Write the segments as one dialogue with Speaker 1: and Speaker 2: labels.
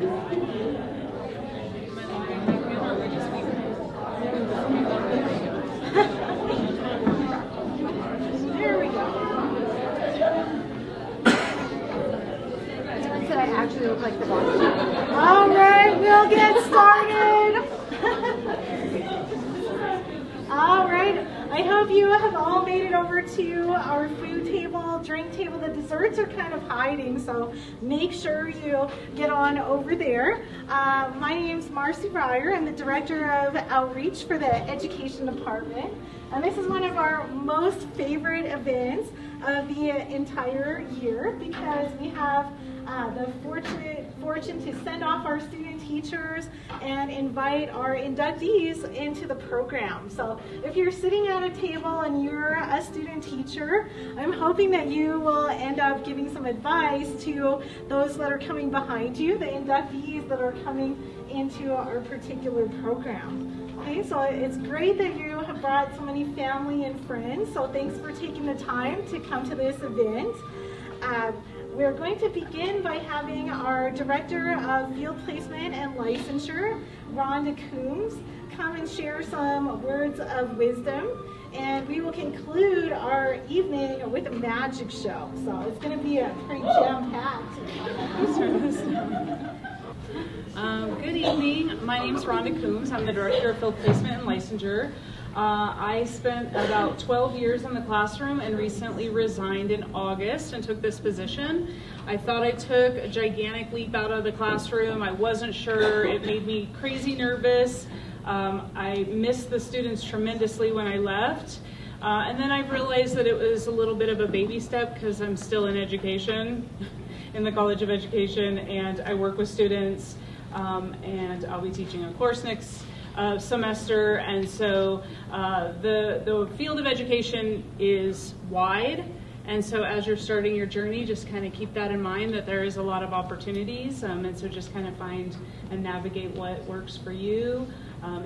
Speaker 1: There we go. Someone said I actually look like the boss. All right, we'll get started. All right. I hope you have all made it over to our food table, drink table. The desserts are kind of hiding, so make sure you get on over there. My name's Marcy Breyer. I'm the Director of Outreach for the Education Department. And this is one of our most favorite events of the entire year because we have the fortune to send off our student teachers and invite our inductees into the program. So if you're sitting at a table and you're a student teacher, I'm hoping that you will end up giving some advice to those that are coming behind you, the inductees that are coming into our particular program. Okay, so it's great that you have brought so many family and friends, so thanks for taking the time to come to this event. We're going to begin by having our Director of Field Placement and Licensure, Rhonda Coombs, come and share some words of wisdom. And we will conclude our evening with a magic show. So it's going to be a pretty jam-packed.
Speaker 2: Good evening. My name is Rhonda Coombs. I'm the Director of Field Placement and Licensure. I spent about 12 years in the classroom and recently resigned in August and took this position. I thought I took a gigantic leap out of the classroom. I wasn't sure. It made me crazy nervous. I missed the students tremendously when I left. And then I realized that it was a little bit of a baby step because I'm still in education, in the College of Education, and I work with students, and I'll be teaching a course next semester, and so the field of education is wide, and so as you're starting your journey, just kind of keep that in mind that there is a lot of opportunities, and so just kind of find and navigate what works for you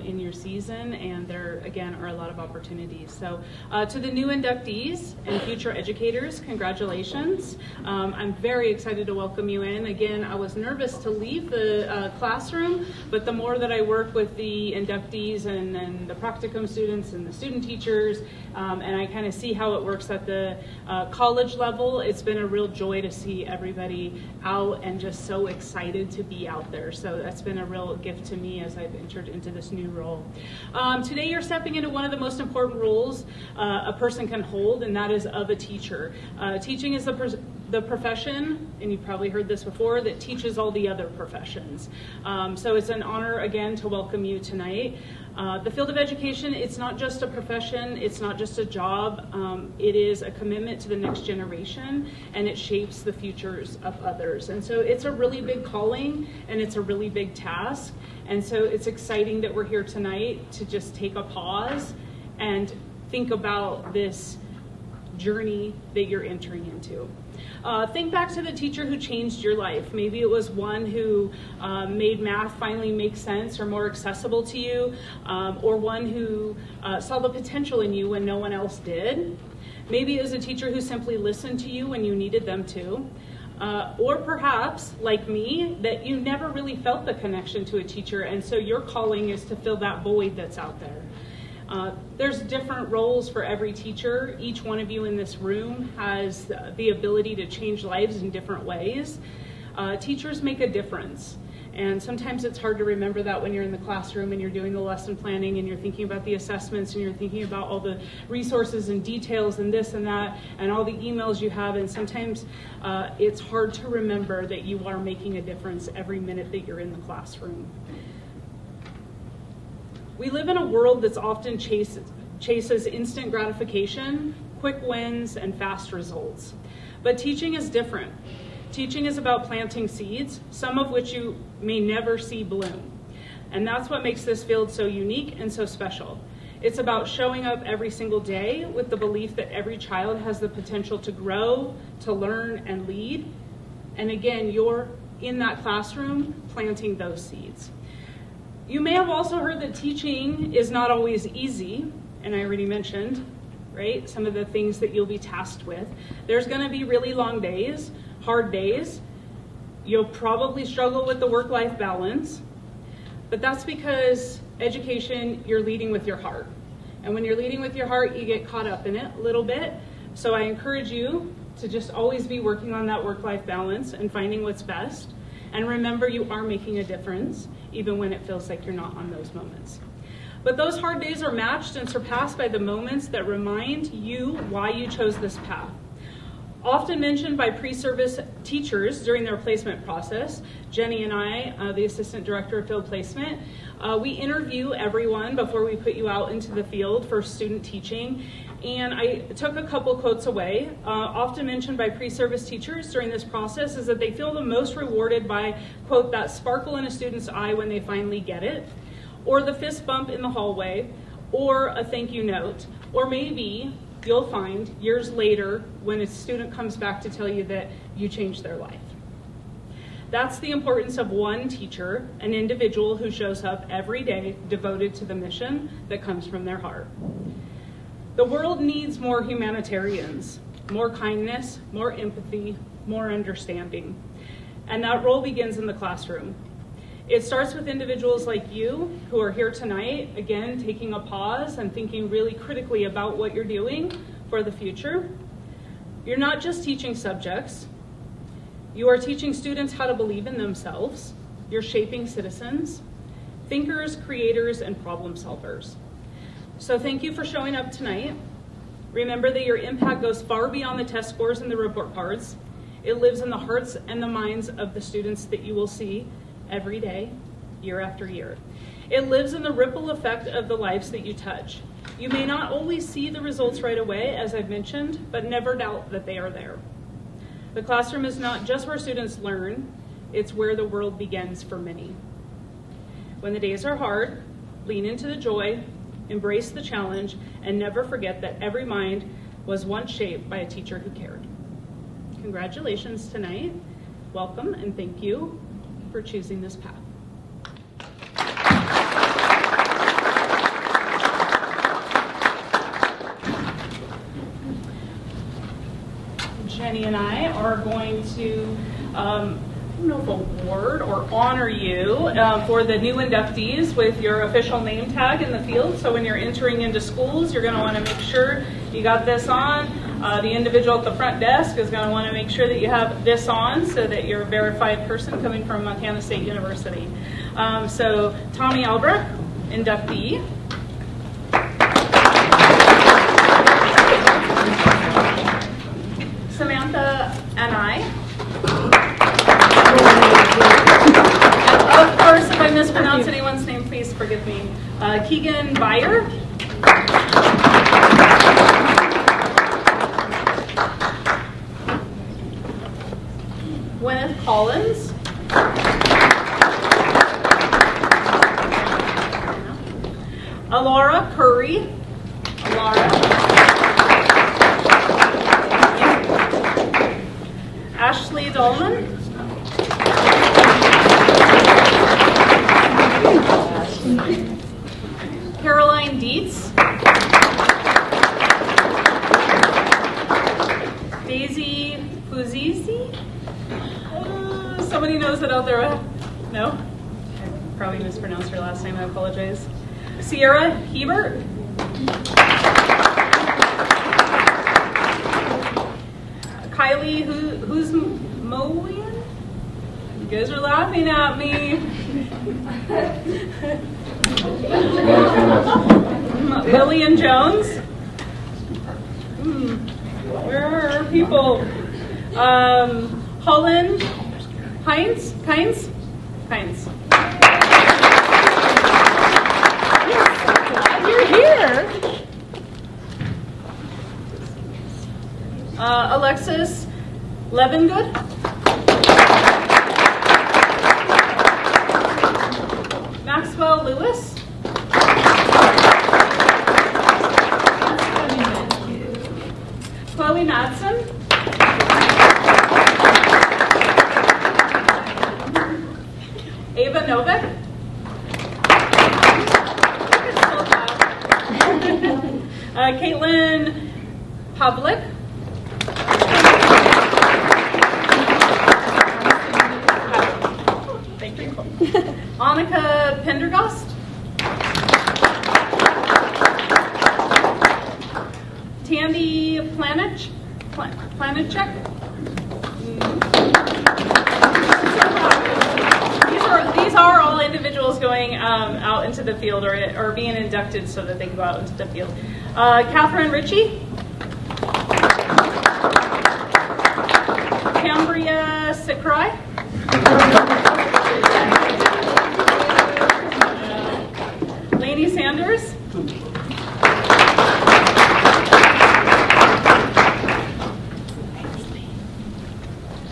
Speaker 2: in your season, and there again are a lot of opportunities. So to the new inductees and future educators, congratulations. I'm very excited to welcome you in. Again, I was nervous to leave the classroom, but the more that I work with the inductees and the practicum students and the student teachers, and I kind of see how it works at the college level, it's been a real joy to see everybody out and just so excited to be out there. So that's been a real gift to me as I've entered into this new role. Today you're stepping into one of the most important roles a person can hold, and that is of a teacher. Teaching is the profession, and you've probably heard this before, that teaches all the other professions. So it's an honor again to welcome you tonight. The field of education, it's not just a profession, it's not just a job, it is a commitment to the next generation, and it shapes the futures of others. And so it's a really big calling, and it's a really big task, and so it's exciting that we're here tonight to just take a pause and think about this journey that you're entering into. Think back to the teacher who changed your life. Maybe it was one who made math finally make sense or more accessible to you, or one who saw the potential in you when no one else did. Maybe it was a teacher who simply listened to you when you needed them to. Or perhaps, like me, that you never really felt the connection to a teacher, and so your calling is to fill that void that's out there. There's different roles for every teacher. Each one of you in this room has the ability to change lives in different ways. Teachers make a difference, and sometimes it's hard to remember that when you're in the classroom and you're doing the lesson planning and you're thinking about the assessments and you're thinking about all the resources and details and this and that and all the emails you have, and sometimes it's hard to remember that you are making a difference every minute that you're in the classroom. We live in a world that's often chases instant gratification, quick wins, and fast results. But teaching is different. Teaching is about planting seeds, some of which you may never see bloom. And that's what makes this field so unique and so special. It's about showing up every single day with the belief that every child has the potential to grow, to learn, and lead. And again, you're in that classroom planting those seeds. You may have also heard that teaching is not always easy, and I already mentioned, right, some of the things that you'll be tasked with. There's going to be really long days, hard days, You'll probably struggle with the work-life balance, but that's because education, you're leading with your heart. And when you're leading with your heart, you get caught up in it a little bit. So I encourage you to just always be working on that work-life balance and finding what's best. And remember, you are making a difference, even when it feels like you're not on those moments. But those hard days are matched and surpassed by the moments that remind you why you chose this path. Often mentioned by pre-service teachers during their placement process, Jenny and I, the Assistant Director of Field Placement, we interview everyone before we put you out into the field for student teaching. And I took a couple quotes away. Often mentioned by pre-service teachers during this process is that they feel the most rewarded by, quote, that sparkle in a student's eye when they finally get it, or the fist bump in the hallway, or a thank you note, or maybe you'll find years later when a student comes back to tell you that you changed their life. That's the importance of one teacher, an individual who shows up every day devoted to the mission that comes from their heart. The world needs more humanitarians, more kindness, more empathy, more understanding. And that role begins in the classroom. It starts with individuals like you who are here tonight, again, taking a pause and thinking really critically about what you're doing for the future. You're not just teaching subjects. You are teaching students how to believe in themselves. You're shaping citizens, thinkers, creators, and problem solvers. So thank you for showing up tonight. Remember that your impact goes far beyond the test scores and the report cards. It lives in the hearts and the minds of the students that you will see every day, year after year. It lives in the ripple effect of the lives that you touch. You may not always see the results right away, as I've mentioned, but never doubt that they are there. The classroom is not just where students learn, it's where the world begins for many. When the days are hard, lean into the joy, embrace the challenge, and never forget that every mind was once shaped by a teacher who cared. Congratulations tonight. Welcome and thank you for choosing this path. Jenny and I are going to, I don't know if award or honor you for the new inductees with your official name tag in the field. So when you're entering into schools, you're going to want to make sure you got this on. The individual at the front desk is going to want to make sure that you have this on so that you're a verified person coming from Montana State University. So Tommy Albrecht, inductee. Samantha and I. And of course, if I mispronounce anyone's name, please forgive me. Keegan Byer. Gwyneth Collins. Alara Curry. Ashley Dolman. Caroline Dietz. Daisy Fuzizi. Somebody knows it out there? No? I probably mispronounced her last name. I apologize. Sierra Hebert. Kylie who's Mowian? You guys are laughing at me. Lillian Jones. Where are our people? Holland Heinz.
Speaker 1: You're here.
Speaker 2: Alexis Levengood. Maxwell Lewis. Chloe Madsen. Ava Novak. Caitlin Pavlik. Annika Pendergast. Tandy Planich. Planichek. These are all individuals going out into the field or being inducted so that they can go out into the field. Catherine Ritchie. Cambria Sikrai. Lainey Sanders.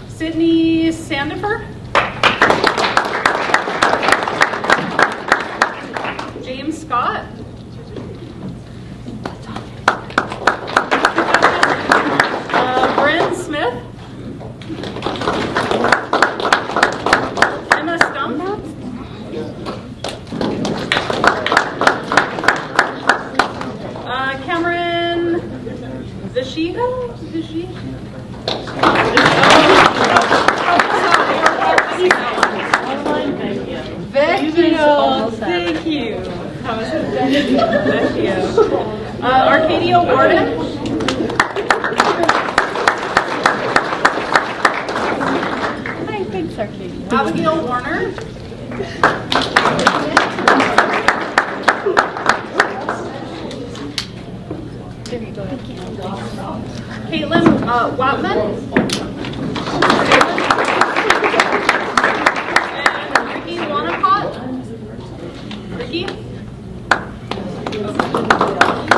Speaker 2: Sydney Sandifer. James Scott. Bryn Smith. Emma Stump. Cameron Vishiga. Thank you. How was it? Thank you. Arcadia Warden.
Speaker 3: Hi, thanks, Arcadia.
Speaker 2: Abigail Warner.
Speaker 3: There you go.
Speaker 2: Caitlin Watman. And Ricky Wanacott. Ricky?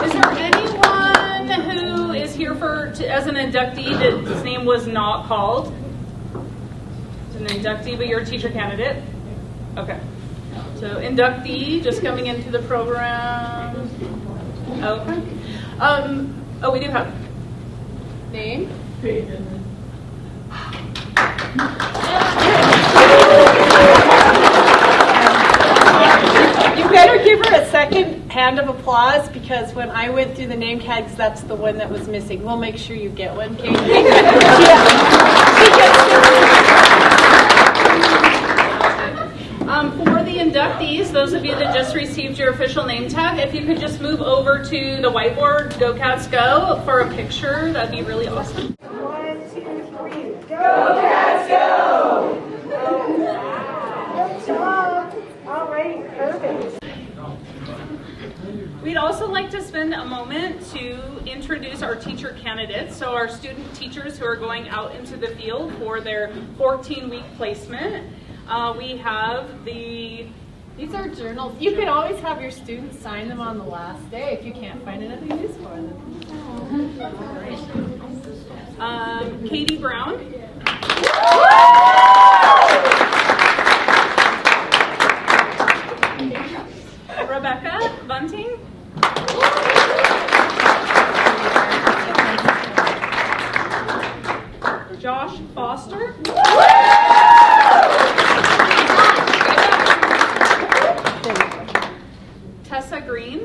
Speaker 2: Is there anyone who is here as an inductee that his name was not called? It's an inductee, but you're a teacher candidate? Okay. So inductee, just coming into the program. Okay. Oh, we do have name.
Speaker 3: You better give her a second hand of applause because when I went through the name tags, that's the one that was missing. We'll make sure you get one, Kate.
Speaker 2: For the inductees, those of you that just received your official name tag, if you could just move over to the whiteboard, Go Cats Go, for a picture, that'd be really awesome.
Speaker 1: 1, 2, 3, go!
Speaker 2: Go Cats Go!
Speaker 1: Good job. All right, perfect.
Speaker 2: We'd also like to spend a moment to introduce our teacher candidates, so our student teachers who are going out into the field for their 14-week placement. We have
Speaker 3: These are journals. You can always have your students sign them on the last day if you can't find anything use for them.
Speaker 2: Katie Brown. Rebecca Bunting. Josh Foster. Tessa Green.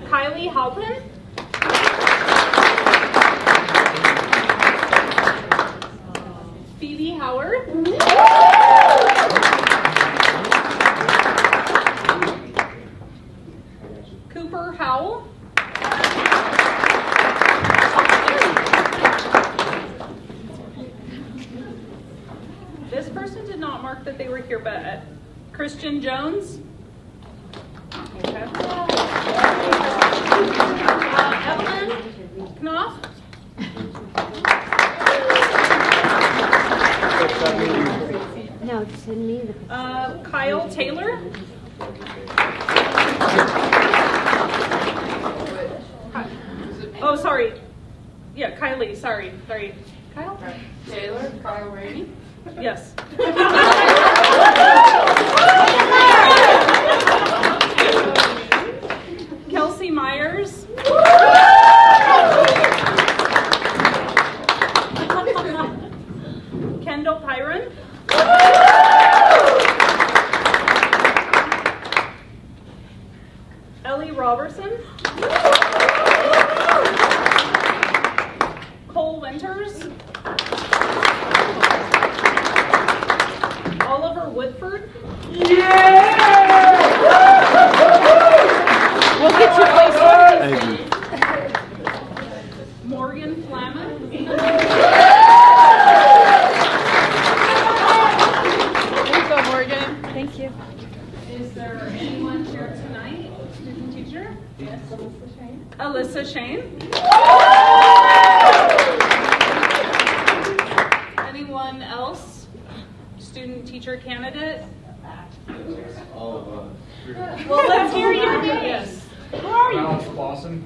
Speaker 2: Kylie Halpin. Phoebe Howard. Cooper Howell. This person did not mark that they were here, but Christian Jones. Okay. Evelyn Knopf.
Speaker 4: No, send me the
Speaker 2: Kyle Taylor. Oh, sorry. Yeah, Kylie. Sorry. Kyle?
Speaker 5: Taylor, Kyle Rainey.
Speaker 2: Yes. Kelsey Myers. Kendall Pyron. Ellie Robertson.
Speaker 6: Thank you.
Speaker 2: Morgan Flamen.
Speaker 3: There you go, Morgan.
Speaker 4: Thank you.
Speaker 2: Is there anyone here tonight? Student teacher? Yes, Alyssa Shane. Anyone else? Student teacher candidate?
Speaker 7: Well,
Speaker 2: Let's hear your names. Who are you?
Speaker 7: Alex Lawson.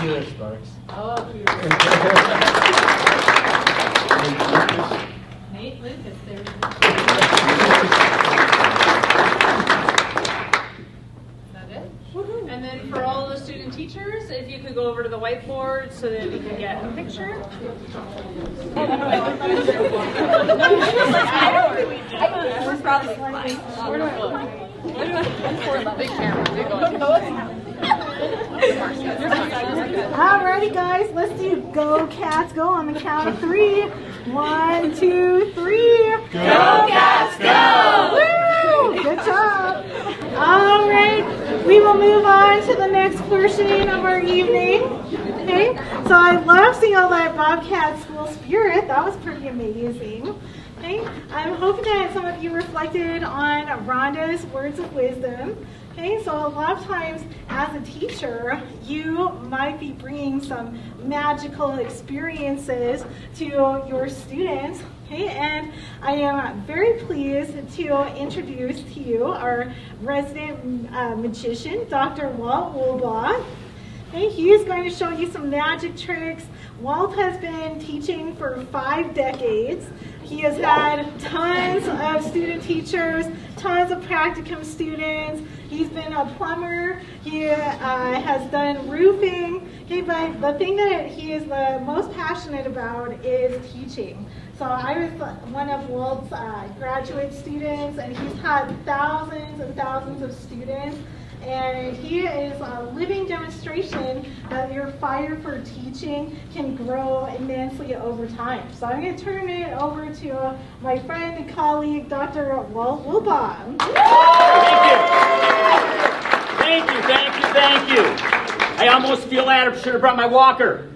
Speaker 6: Taylor Sparks.
Speaker 3: Nate Lucas, there. Is that it?
Speaker 2: And then for all the student teachers, if you could go over to the whiteboard so that we can get a picture.
Speaker 3: We're probably fine. Where do I look? Big camera. Big one.
Speaker 1: Alrighty, guys, let's do Go Cats Go on the count of 3. 1, 2, 3.
Speaker 6: Go Cats Go!
Speaker 1: Woo! Good job. All right, we will move on to the next portion of our evening. Okay, so I love seeing all that Bobcat school spirit. That was pretty amazing. Okay, I'm hoping that some of you reflected on Rhonda's words of wisdom. Okay, so a lot of times as a teacher, you might be bringing some magical experiences to your students. Okay, and I am very pleased to introduce to you our resident magician, Dr. Walt Woolbaugh. Okay, he is going to show you some magic tricks. Walt has been teaching for 5 decades. He has had tons of student teachers, tons of practicum students. He's been a plumber. He has done roofing. Okay, but the thing that he is the most passionate about is teaching. So I was one of Walt's graduate students, and he's had thousands and thousands of students. And he is a living demonstration that your fire for teaching can grow immensely over time. So I'm going to turn it over to my friend and colleague, Dr. Walt Woolbaugh.
Speaker 8: Thank you. I almost feel Adam should have brought my walker.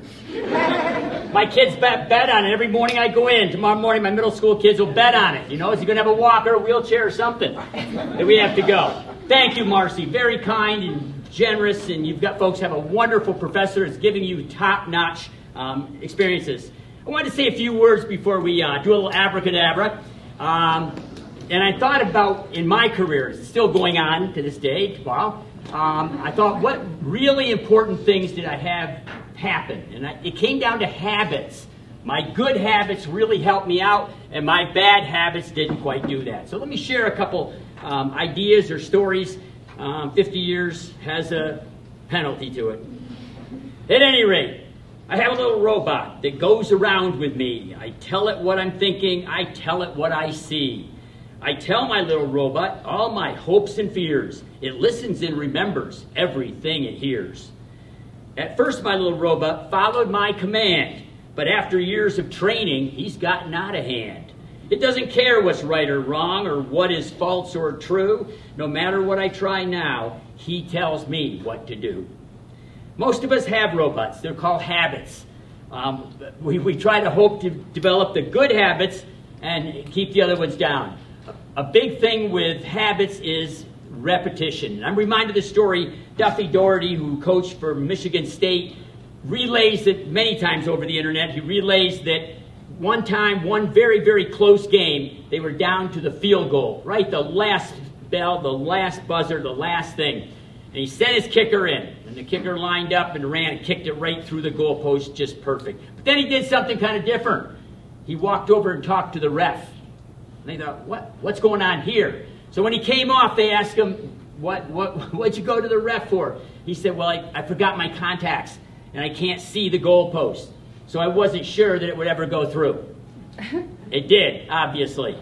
Speaker 8: My kids bet on it. Every morning I go in. Tomorrow morning my middle school kids will bet on it. You know, is he going to have a walker, a wheelchair, or something? That we have to go. Thank you, Marcy. Very kind and generous, and you've got folks have a wonderful professor that's giving you top-notch experiences. I wanted to say a few words before we do a little abracadabra. And I thought about, in my career, it's still going on to this day, tomorrow, I thought, what really important things did I have happen? And it came down to habits. My good habits really helped me out, and my bad habits didn't quite do that. So let me share a couple ideas or stories. 50 years has a penalty to it. At any rate, I have a little robot that goes around with me. I tell it what I'm thinking. I tell it what I see. I tell my little robot all my hopes and fears. It listens and remembers everything it hears. At first, my little robot followed my command, but after years of training, he's gotten out of hand. It doesn't care what's right or wrong or what is false or true. No matter what I try now, he tells me what to do. Most of us have robots. They're called habits. We try to hope to develop the good habits and keep the other ones down. A big thing with habits is repetition. I'm reminded of the story, Duffy Doherty, who coached for Michigan State, relays it many times over the internet. He relays that one time, one very, very close game, they were down to the field goal, right? The last bell, the last buzzer, the last thing. And he sent his kicker in, and the kicker lined up and ran and kicked it right through the goalpost, just perfect. But then he did something kind of different. He walked over and talked to the ref. And they thought, what's going on here? So when he came off, they asked him, what'd you go to the ref for? He said, well, I forgot my contacts, and I can't see the goalpost. So I wasn't sure that it would ever go through. It did, obviously.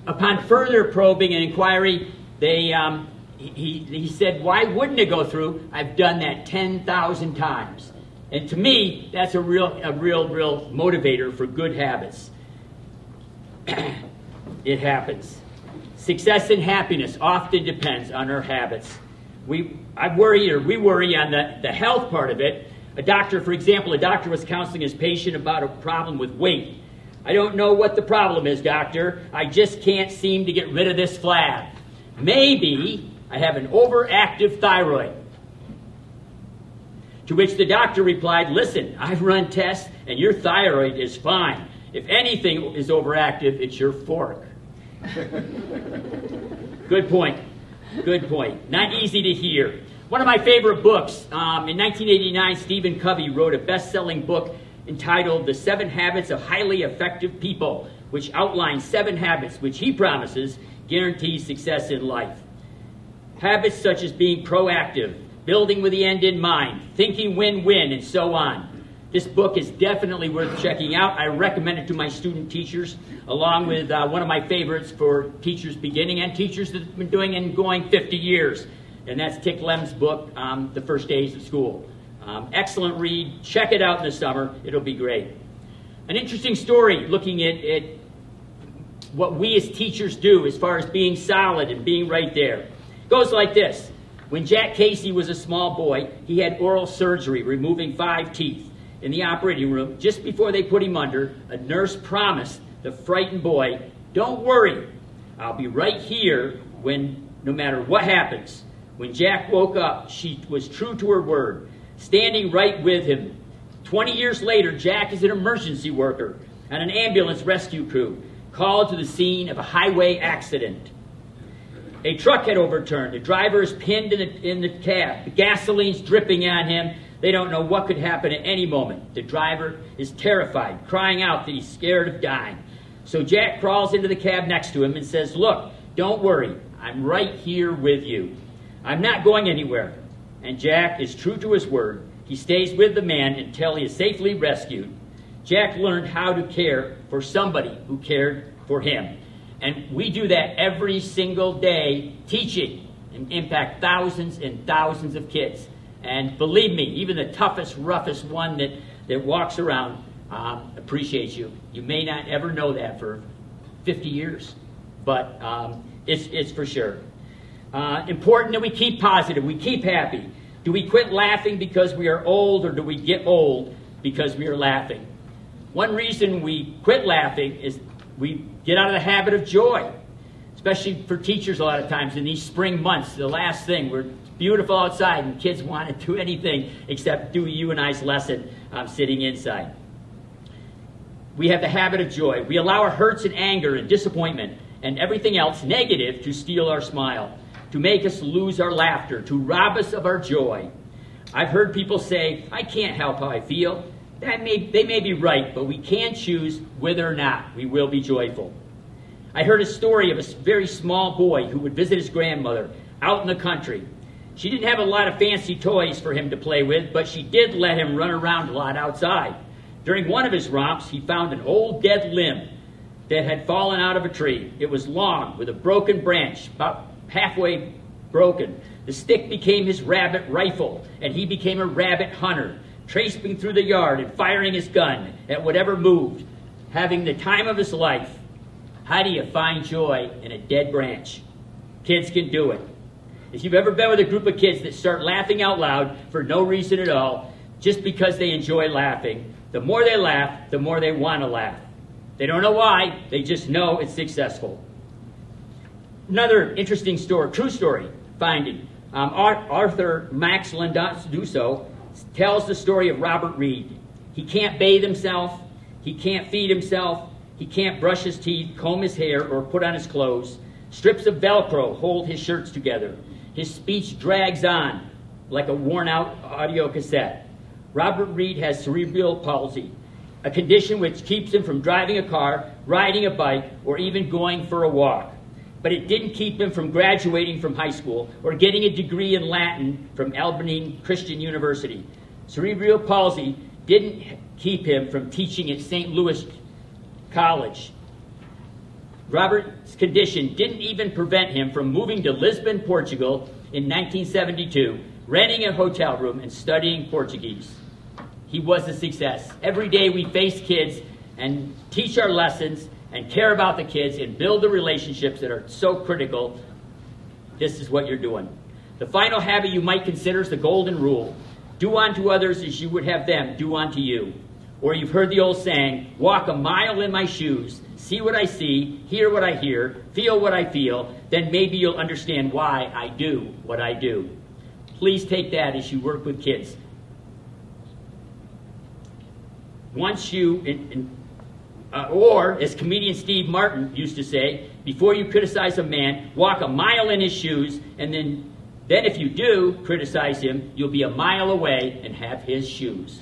Speaker 8: Upon further probing and inquiry, he said, why wouldn't it go through? I've done that 10,000 times. And to me, that's a real motivator for good habits. It happens. Success and happiness often depends on our habits. We worry on the health part of it. A doctor was counseling his patient about a problem with weight. I don't know what the problem is, doctor. I just can't seem to get rid of this flab. Maybe I have an overactive thyroid. To which the doctor replied, listen, I've run tests and your thyroid is fine. If anything is overactive, it's your fork. Good point. Good point. Not easy to hear. One of my favorite books, in 1989, Stephen Covey wrote a best-selling book entitled The 7 Habits of Highly Effective People, which outlines 7 habits which he promises guarantee success in life. Habits such as being proactive, building with the end in mind, thinking win-win, and so on. This book is definitely worth checking out. I recommend it to my student teachers, along with one of my favorites for teachers beginning and teachers that have been doing and going 50 years. And that's Tick Lem's book, The First Days of School. Excellent read. Check it out in the summer. It'll be great. An interesting story looking at what we as teachers do as far as being solid and being right there. It goes like this. When Jack Casey was a small boy, he had oral surgery, removing 5 teeth. In the operating room, just before they put him under, a nurse promised the frightened boy, don't worry, I'll be right here no matter what happens. When Jack woke up, she was true to her word, standing right with him. 20 years later, Jack is an emergency worker and an ambulance rescue crew called to the scene of a highway accident. A truck had overturned. The driver is pinned in the cab. The gasoline's dripping on him. They don't know what could happen at any moment. The driver is terrified, crying out that he's scared of dying. So Jack crawls into the cab next to him and says, look, don't worry. I'm right here with you. I'm not going anywhere. And Jack is true to his word. He stays with the man until he is safely rescued. Jack learned how to care for somebody who cared for him. And we do that every single day, teaching and impact thousands and thousands of kids. And believe me, even the toughest, roughest one that walks around appreciates you. You may not ever know that for 50 years, but it's for sure. Important that we keep positive, we keep happy. Do we quit laughing because we are old, or do we get old because we are laughing? One reason we quit laughing is we get out of the habit of joy, especially for teachers a lot of times in these spring months. The last thing, we're beautiful outside and kids want to do anything except do you and I's lesson sitting inside. We have the habit of joy. We allow our hurts and anger and disappointment and everything else negative to steal our smile, to make us lose our laughter, to rob us of our joy. I've heard people say, I can't help how I feel. They may be right, but we can choose whether or not we will be joyful. I heard a story of a very small boy who would visit his grandmother out in the country. She didn't have a lot of fancy toys for him to play with, but she did let him run around a lot outside. During one of his romps, he found an old dead limb that had fallen out of a tree. It was long, with a broken branch, about halfway broken. The stick became his rabbit rifle, and he became a rabbit hunter, tracing through the yard and firing his gun at whatever moved, having the time of his life. How do you find joy in a dead branch? Kids can do it. If you've ever been with a group of kids that start laughing out loud for no reason at all, just because they enjoy laughing, the more they laugh, the more they want to laugh. They don't know why, they just know it's successful. Another interesting story, true story, finding. Arthur Max Landuso tells the story of Robert Reed. He can't bathe himself, he can't feed himself, he can't brush his teeth, comb his hair, or put on his clothes. Strips of Velcro hold his shirts together. His speech drags on like a worn-out audio cassette. Robert Reed has cerebral palsy, a condition which keeps him from driving a car, riding a bike, or even going for a walk. But it didn't keep him from graduating from high school or getting a degree in Latin from Albany Christian University. Cerebral palsy didn't keep him from teaching at St. Louis College. Robert's condition didn't even prevent him from moving to Lisbon, Portugal in 1972, renting a hotel room and studying Portuguese. He was a success. Every day we face kids and teach our lessons and care about the kids and build the relationships that are so critical, this is what you're doing. The final habit you might consider is the golden rule. Do unto others as you would have them do unto you. Or you've heard the old saying, walk a mile in my shoes, see what I see, hear what I hear, feel what I feel, then maybe you'll understand why I do what I do. Please take that as you work with kids. Once you, or as comedian Steve Martin used to say, before you criticize a man, walk a mile in his shoes, and then if you do criticize him, you'll be a mile away and have his shoes.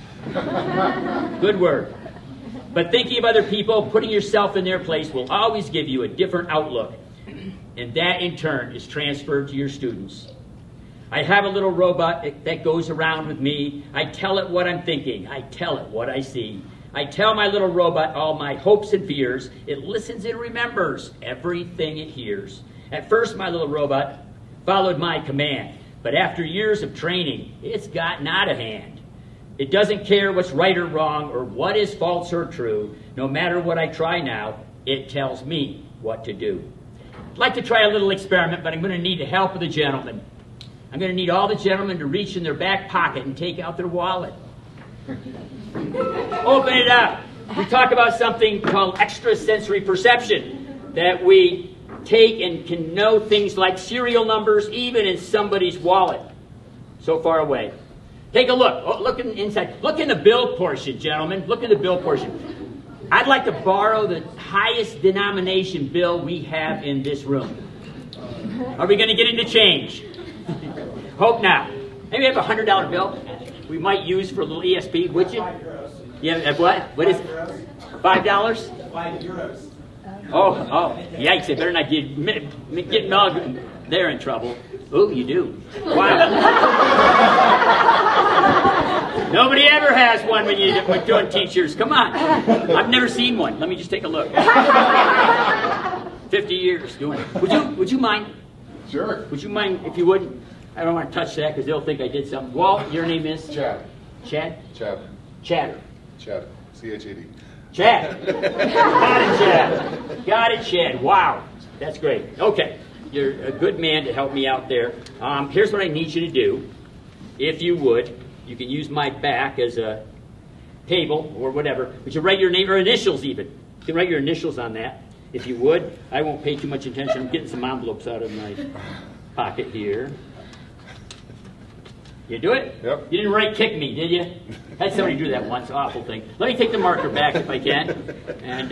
Speaker 8: Good word. But thinking of other people, putting yourself in their place will always give you a different outlook. And that, in turn, is transferred to your students. I have a little robot that goes around with me. I tell it what I'm thinking. I tell it what I see. I tell my little robot all my hopes and fears. It listens and remembers everything it hears. At first, my little robot followed my command. But after years of training, it's gotten out of hand. It doesn't care what's right or wrong or what is false or true. No matter what I try now, it tells me what to do. I'd like to try a little experiment, but I'm going to need the help of the gentlemen. I'm going to need all the gentlemen to reach in their back pocket and take out their wallet. Open it up. We talk about something called extrasensory perception, that we take and can know things like serial numbers even in somebody's wallet so far away. Take a look. Oh, look inside. Look in the bill portion, gentlemen. Look in the bill portion. I'd like to borrow the highest denomination bill we have in this room. Are we going to get into change? Hope not. Maybe have a $100 bill we might use for a little ESP, would you? Yeah, what? What is it? $5?
Speaker 7: €5.
Speaker 8: Oh, yikes, they better not get Mel, they're in trouble. Oh, you do. Wow. Nobody ever has one when you're doing teachers. Come on. I've never seen one. Let me just take a look. 50 years doing it. Would you mind?
Speaker 7: Sure.
Speaker 8: Would you mind if you wouldn't? I don't want to touch that because they'll think I did something. Walt, your name is?
Speaker 7: Chad.
Speaker 8: Chad?
Speaker 7: Chad.
Speaker 8: Chatter.
Speaker 7: Chad. C-H-A-D.
Speaker 8: Chad. Got it, Chad. Got it, Chad. Wow. That's great. Okay. You're a good man to help me out there. Here's what I need you to do. If you would, you can use my back as a table or whatever. But you write your name or initials even. You can write your initials on that. If you would, I won't pay too much attention. I'm getting some envelopes out of my pocket here. You do it?
Speaker 7: Yep.
Speaker 8: You didn't write kick me, did you? Had somebody do that once. Awful thing. Let me take the marker back if I can. And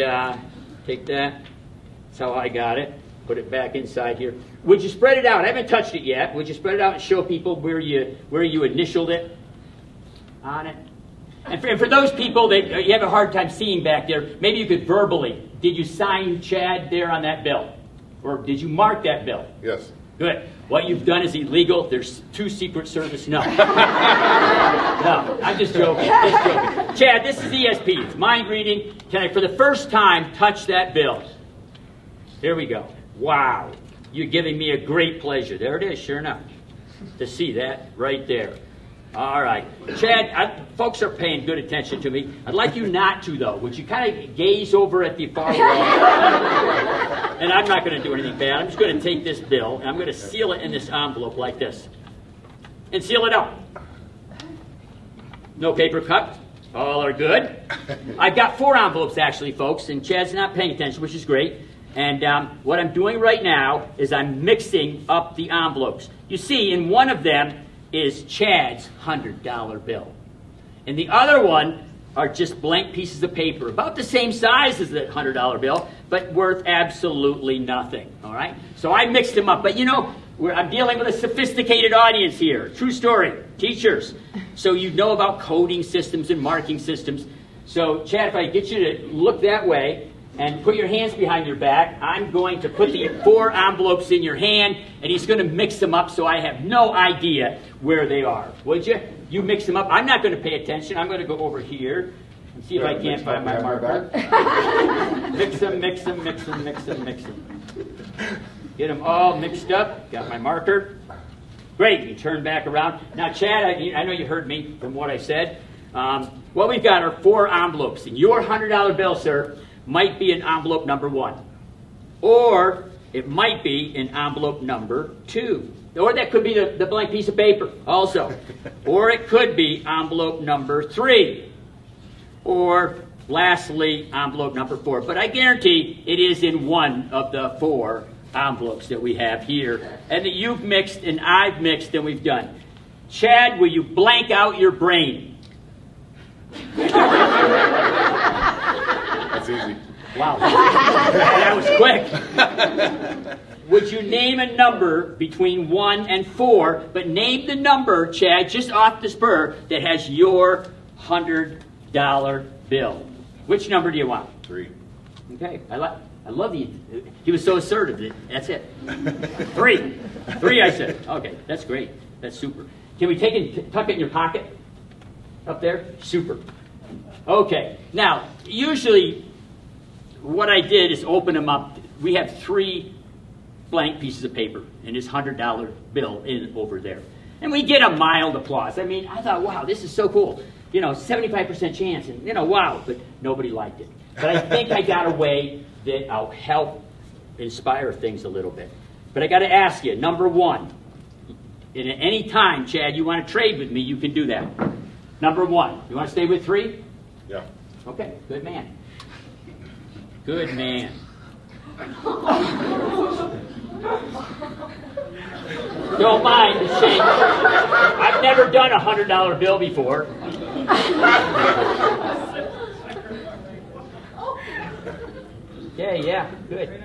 Speaker 8: take that. That's how I got it. Put it back inside here. Would you spread it out? I haven't touched it yet. Would you spread it out and show people where you initialed it on it? And for those people that you have a hard time seeing back there, maybe you could verbally. Did you sign Chad there on that bill? Or did you mark that bill?
Speaker 7: Yes.
Speaker 8: Good. What you've done is illegal. There's 2 Secret Service. No. No, I'm just joking. Chad, this is ESP. It's mind reading. Can I, for the first time, touch that bill? Here we go. Wow. You're giving me a great pleasure. There it is, sure enough. To see that right there. All right. Chad, folks are paying good attention to me. I'd like you not to, though. Would you kind of gaze over at the far wall? And I'm not going to do anything bad. I'm just going to take this bill, and I'm going to seal it in this envelope like this. And seal it up. No paper cut. All are good. I've got 4 envelopes, actually, folks, and Chad's not paying attention, which is great. And what I'm doing right now is I'm mixing up the envelopes. You see, in one of them is Chad's $100 bill. And the other one are just blank pieces of paper, about the same size as the $100 bill, but worth absolutely nothing, all right? So I mixed them up. But, you know, I'm dealing with a sophisticated audience here. True story. Teachers. So you know about coding systems and marking systems. So, Chad, if I get you to look that way, and put your hands behind your back. I'm going to put the 4 envelopes in your hand, and he's going to mix them up so I have no idea where they are. Would you? You mix them up. I'm not going to pay attention. I'm going to go over here and see if I can't find my marker. Mix them, mix them, mix them, mix them, mix them. Get them all mixed up. Got my marker. Great. You turn back around. Now, Chad, I know you heard me from what I said. What we've got are 4 envelopes. And your $100 bill, sir, might be in envelope number 1. Or it might be in envelope number 2. Or that could be the blank piece of paper also. Or it could be envelope number 3. Or lastly, envelope number 4. But I guarantee it is in one of the 4 envelopes that we have here, and that you've mixed and I've mixed and we've done. Chad, will you blank out your brain?
Speaker 7: That's easy.
Speaker 8: Wow. That was quick. Would you name a number between 1 and 4, but name the number, Chad, just off the spur, that has your $100 bill? Which number do you want?
Speaker 7: 3.
Speaker 8: Okay, I love you. He was so assertive. That's it. 3. 3, I said. Okay, that's great. That's super. Can we take it, tuck it in your pocket? Up there? Super. Okay. Now, usually what I did is open them up. We have 3 blank pieces of paper and this $100 bill in over there. And we get a mild applause. I mean, I thought, wow, this is so cool. 75% chance, and wow, but nobody liked it. But I think I got a way that I'll help inspire things a little bit. But I got to ask you, number 1, and at any time, Chad, you want to trade with me, you can do that. Number 1, you want to stay with 3?
Speaker 7: Yeah.
Speaker 8: Okay, good man. Good man. Don't mind the shake. I've never done a $100 bill before. Yeah, good.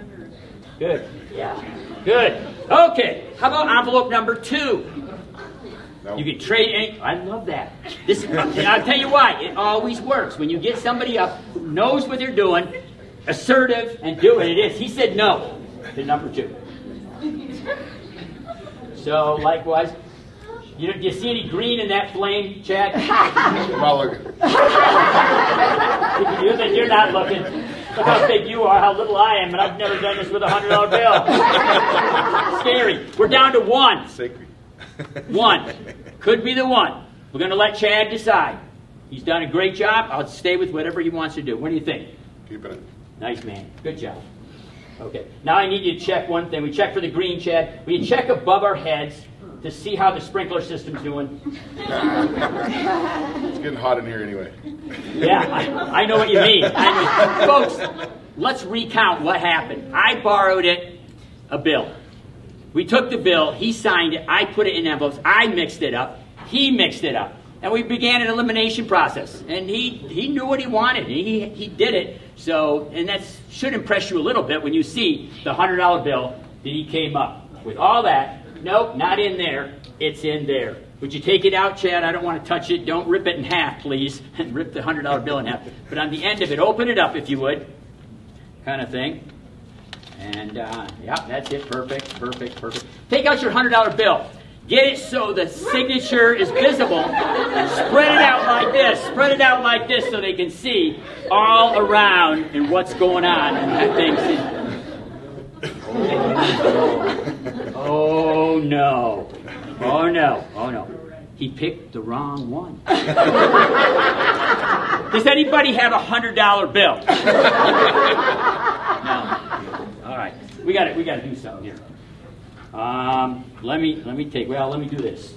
Speaker 8: Good, yeah, good. Okay, how about envelope number 2?
Speaker 7: No.
Speaker 8: You can trade any, I love that. And I'll tell you why, it always works. When you get somebody up who knows what they're doing, assertive, and do it, it is. He said no to number 2. So, likewise, do you see any green in that flame, Chad?
Speaker 7: I'm not looking.
Speaker 8: You're not looking. Look how big you are, how little I am, and I've never done this with a $100 bill. Scary. We're down to 1.
Speaker 7: Sacred.
Speaker 8: 1. Could be the 1. We're going to let Chad decide. He's done a great job. I'll stay with whatever he wants to do. What do you think?
Speaker 7: Keeping it.
Speaker 8: Nice, man. Good job. Okay. Now I need you to check one thing. We check for the green, Chad. Will you check above our heads to see how the sprinkler system's doing?
Speaker 7: It's getting hot in here anyway.
Speaker 8: Yeah, I know what you mean. Folks, let's recount what happened. I borrowed a bill. We took the bill. He signed it. I put it in envelopes. I mixed it up. He mixed it up. And we began an elimination process. And he knew what he wanted. He did it. So, and that should impress you a little bit when you see the $100 bill that he came up with. All that. Nope, not in there. It's in there. Would you take it out, Chad? I don't want to touch it. Don't rip it in half, please. And rip the $100 bill in half. But on the end of it, open it up if you would. Kind of thing. And, yeah, that's it. Perfect. Take out your $100 bill. Get it so the signature is visible. Spread it out like this. Spread it out like this so they can see all around and what's going on. And that thing's Oh, no. Oh, no. Oh, no. He picked the wrong one. Does anybody have a $100 bill? No. All right. We got to do something here. Let me do this.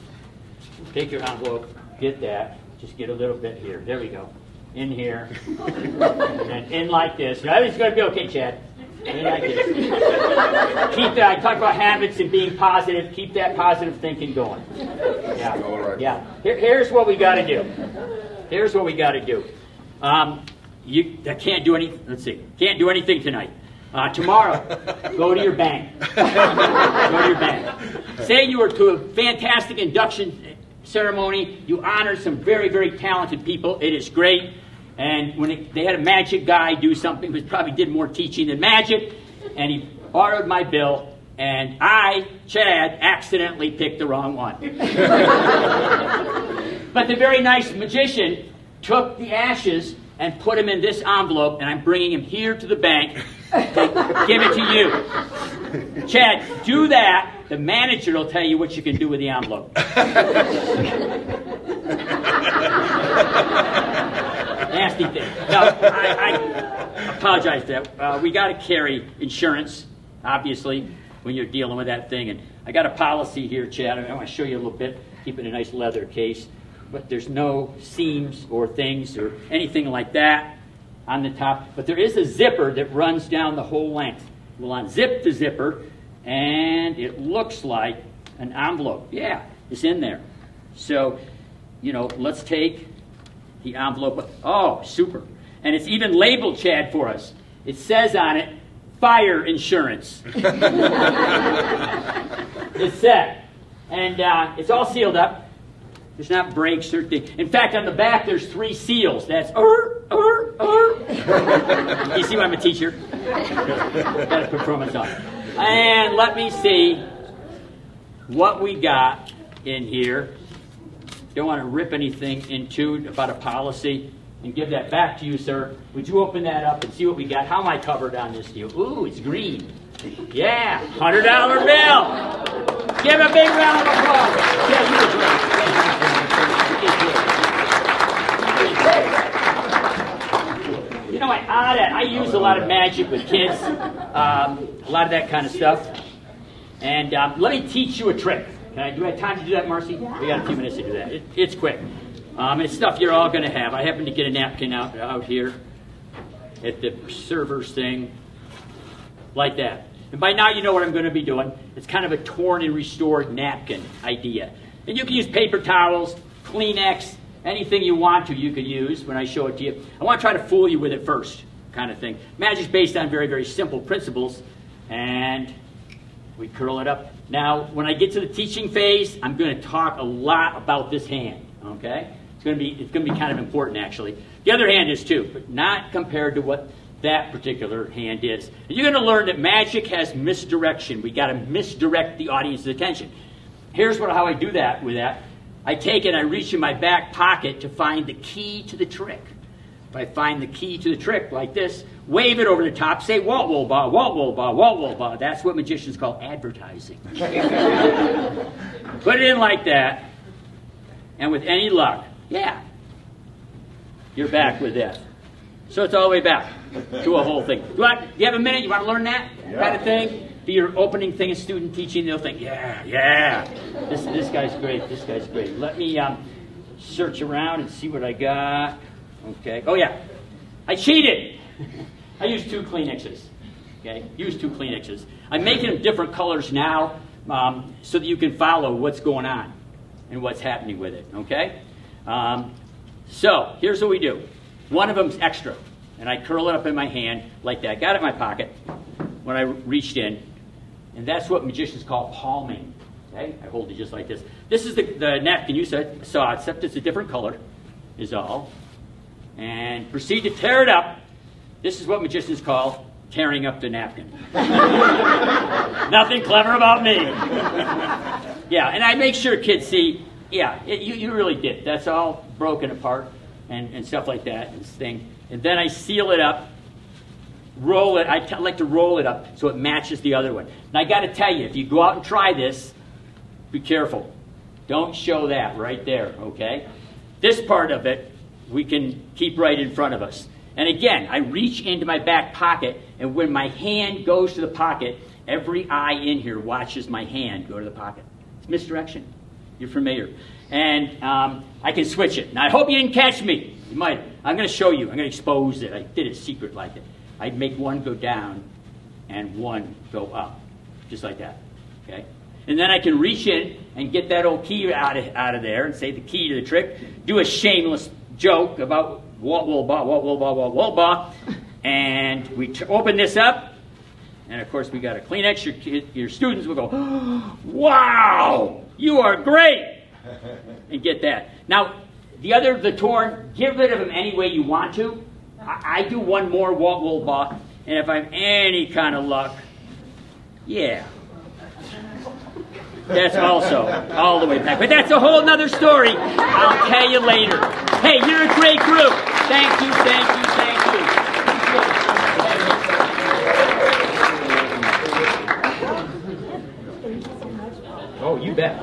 Speaker 8: Take your envelope, get that, just get a little bit here. There we go. In here. And then in like this. Everything's going to be okay, Chad. In like this. Keep that. I talked about habits and being positive. Keep that positive thinking going. Yeah.
Speaker 7: All right.
Speaker 8: Yeah. Here's what we got to do. I can't do any. Let's see. Can't do anything tonight. Tomorrow, go to your bank. Say you were to a fantastic induction ceremony. You honored some very, very talented people. It is great. And when they had a magic guy do something, who probably did more teaching than magic, and he borrowed my bill, and I, Chad, accidentally picked the wrong one. But the very nice magician took the ashes and put them in this envelope, and I'm bringing him here to the bank to give it to you. Chad, do that. The manager will tell you what you can do with the envelope. Nasty thing. No, a apologize for that. We got to carry insurance, obviously, when you're dealing with that thing. And I got a policy here, Chad. I want to show you a little bit. Keep it in a nice leather case. But there's no seams or things or anything like that on the top. But there is a zipper that runs down the whole length. We'll unzip the zipper, and it looks like an envelope. Yeah, it's in there. So, let's take the envelope. Oh, super. And it's even labeled, Chad, for us. It says on it, fire insurance. It's set. And it's all sealed up. There's not breaks or things. In fact, on the back, there's 3 seals. That's You see why I'm a teacher? Got to put promos on. And let me see what we got in here. Don't want to rip anything into about a policy and give that back to you, sir. Would you open that up and see what we got? How am I covered on this deal? Ooh, it's green. Yeah, $100 bill. Give a big round of applause. Yeah, you were great. I use a lot of magic with kids, a lot of that kind of stuff. And let me teach you a trick. Do I have time to do that, Marcy? We got a few minutes to do that. It's quick. It's stuff you're all going to have. I happen to get a napkin out here at the server's thing, like that. And by now you know what I'm going to be doing. It's kind of a torn and restored napkin idea. And you can use paper towels, Kleenex, anything you want to you can use when I show it to you. I want to try to fool you with it first, kind of thing. Magic's based on very, very simple principles. And we curl it up. Now, when I get to the teaching phase, I'm going to talk a lot about this hand, okay? It's going to be kind of important, actually. The other hand is too, but not compared to what that particular hand is. And you're going to learn that magic has misdirection. We got to misdirect the audience's attention. Here's how I do that with that. I take it, I reach in my back pocket to find the key to the trick. If I find the key to the trick like this, wave it over the top, say Walt Woolbaugh, Walt Woolbaugh, Walt Woolbaugh. That's what magicians call advertising. Put it in like that, and with any luck, yeah, you're back with that. So it's all the way back to a whole thing. You have a minute? You want to learn that kind of thing? Be your opening thing in student teaching. They'll think, yeah. This guy's great. This guy's great. Let me search around and see what I got. Okay. Oh yeah, I cheated. I used 2 Kleenexes. Okay. Use 2 Kleenexes. I'm making them different colors now so that you can follow what's going on and what's happening with it. Okay. So here's what we do. One of them's extra, and I curl it up in my hand like that. Got it in my pocket when I reached in, and that's what magicians call palming. Okay, I hold it just like this. This is the napkin you saw, except it's a different color, is all. And proceed to tear it up. This is what magicians call tearing up the napkin. Nothing clever about me. Yeah, and I make sure kids see, you really did. That's all broken apart. And stuff like that, and this thing. And then I seal it up, roll it. I like to roll it up so it matches the other one. And I got to tell you, if you go out and try this, be careful. Don't show that right there, okay? This part of it, we can keep right in front of us. And again, I reach into my back pocket, and when my hand goes to the pocket, every eye in here watches my hand go to the pocket. It's misdirection. You're familiar. And I can switch it. Now, I hope you didn't catch me. You might. I'm going to show you. I'm going to expose it. I did it secret like it. I'd make one go down and one go up. Just like that. Okay? And then I can reach in and get that old key out of there and say the key to the trick. Do a shameless joke about Walt Woolbaugh, Walt Woolbaugh, Walt Woolbaugh. And we open this up. And, of course, we got a Kleenex. Your students will go, wow, you are great. And get that. Now, the torn, get rid of them any way you want to. I do one more Walt Woolbaugh, and if I have any kind of luck, yeah. That's also all the way back. But that's a whole other story. I'll tell you later. Hey, you're a great group. Thank you, thank you, thank you. Oh, you bet.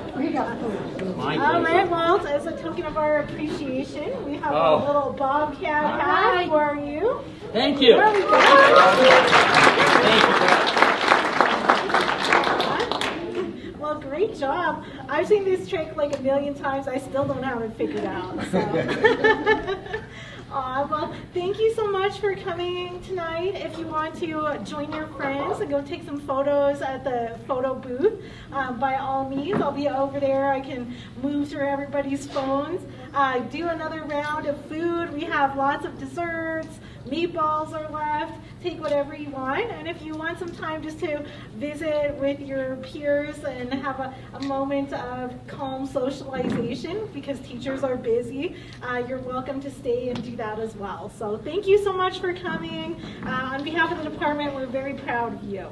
Speaker 8: My
Speaker 1: All
Speaker 8: pleasure.
Speaker 1: right, Walt, as a token of our appreciation, we have
Speaker 8: Oh.
Speaker 1: a little bobcat hat for you.
Speaker 8: Thank you.
Speaker 1: There we go.
Speaker 8: Thank you.
Speaker 1: Well, great job. I've seen this trick like a million times. I still don't have it figured out. So. Well, thank you so much for coming tonight. If you want to join your friends and go take some photos at the photo booth, by all means, I'll be over there. I can move through everybody's phones. Do another round of food. We have lots of desserts. Meatballs are left. Take whatever you want. And if you want some time just to visit with your peers and have a moment of calm socialization, because teachers are busy, you're welcome to stay and do that as well. So thank you so much for coming. On behalf of the department, we're very proud of you.